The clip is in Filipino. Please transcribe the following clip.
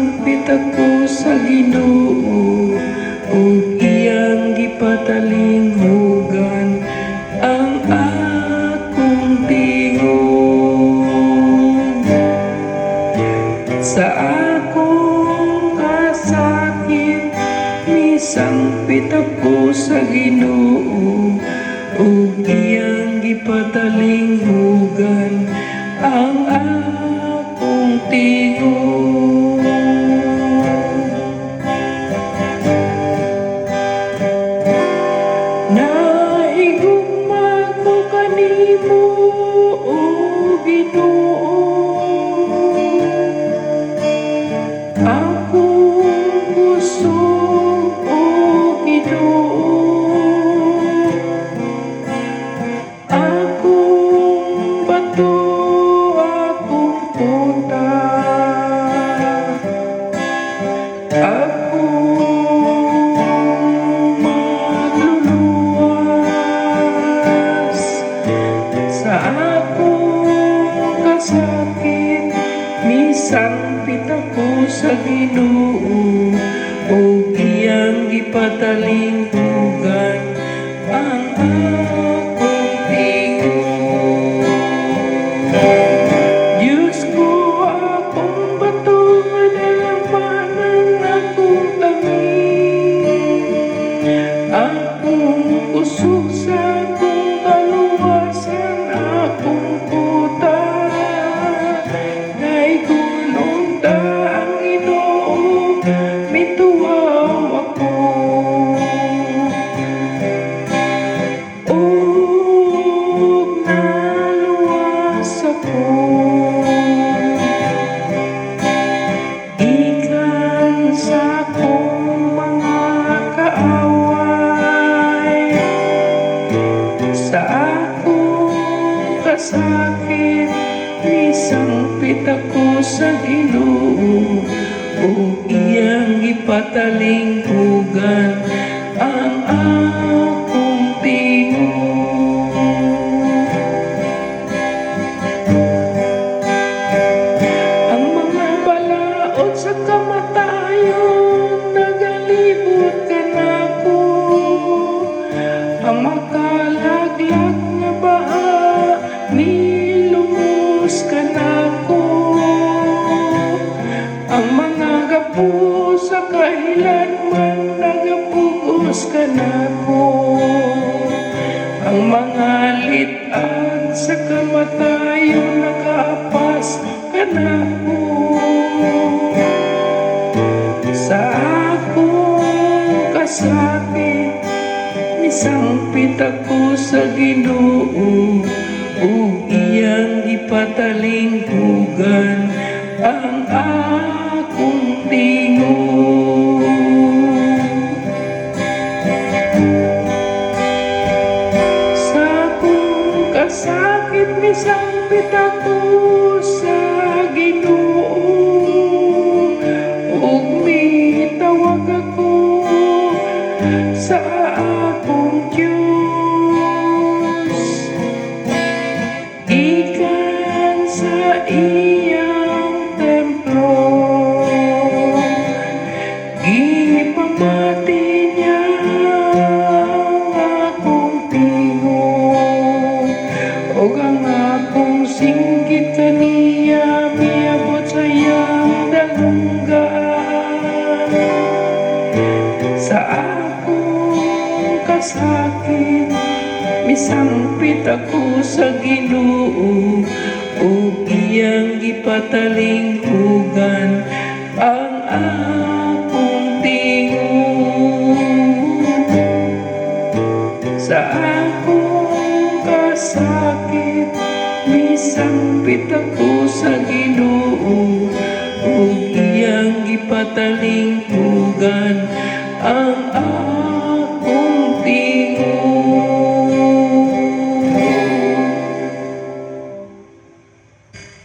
Misangpit ako sa Ginoo, ug iyang gipatalinghugan ang akong tingog. Sa akong kasakit, misangpit ako sa Ginoo, ug iyang gipatalinghugan ang akong tingog. Nahigugma ko kanimo, O Ginoo, akong puso, O Ginoo, akong bato, akong puta, sa akong kasakit, misangpit ako sa Ginoo, ug iyang gipatalinghugan ang akong tingog. Diyos ko, akong bato nga dalampanan akong tamis, akong kusog sa akong kaluwasan, akong puta, naigunong ta ang Ginoo, mituwaw ako. Ug naluwas ako, gikan sa akong mga kaaway. Sa akong kasakit, misangpit ako sa Ginoo, ug iyang gipatalinghugan ang akong tingog. Ang mga balaod sa kamatayon nagalibot kanako, ang makalaglag nga baha nilumos kanako, ang mga gapo sa kahilanman nagapugos kanako, ang mga lit-an sa kamatayon nakaapas kanako. Sa akong kasakit, misangpit ako sa Ginoo, ug iyang gipatalinghugan ang akong tingog. Sa akong kasakit, misangpit ako sa Ginoo, ug mitawag ako sa akong Diyos, gikan sa iyang templo. Gipamati niya ang akong tingog, ug ang akong singgit kaniya miabot sa iyang dalunggan. Sa akong kasakit, misangpit ako sa Ginoo, ug iyang gipatalinghugan ang akong tingog. Sa akong kasakit, misangpit ako sa Ginoo, ug iyang gipatalinghugan